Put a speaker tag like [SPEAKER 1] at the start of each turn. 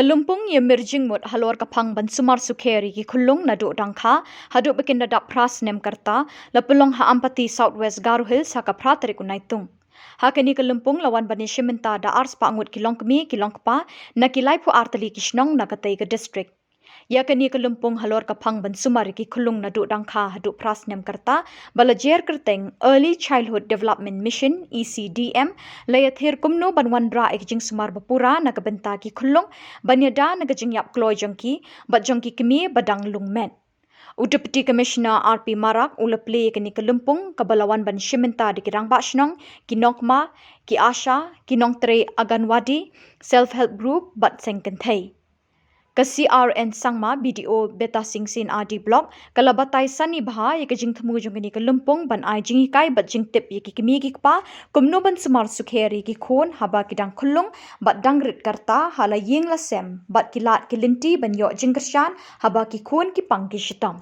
[SPEAKER 1] Lympung Iamir Jingmut Halor ka Phang ban Sumar sukheri ki Khyllung na do dangkha hadu bikin da pras nem karta lapulong ha Ampati Southwest Garu Hills ha ka pratari kunaitung hakani ka Lympung lawan bani shiminta da ars pa angut kilong kmi kilong pa na kilai phu artali kishnong na katai ka district yakani ka Lympung Halor ka Phang ban Sumar ki Khyllung na do dangkha hadu pras nem karta balajer kerteng Early Childhood Development Mission ECDM layathir kumno banwandra ekjing Sumar bapura na kabenta ki Khyllung banyada na gajing yap kloy jongki bat jongki kmi badang lungmen Deputy Commissioner RP Marak ulaple kini ka Lympung kabalawan ban shiminta di kirang bashnong kinokma ki Asha kinong tre aganwadi self help group bat sengkenthai ka CRN sangma BDO beta singsin adi block kalabatai sani bha yakajing thmu jongni ka Lympung ban ai jingi kai bat jing tip yaki kimi ki pa kumno ban Sumar sukheri ki khon haba kidang Khyllung bat dangrit karta hala yeng la sem bat kilat kilinti ban yo jingkershan haba ki khon ki pang ki shitam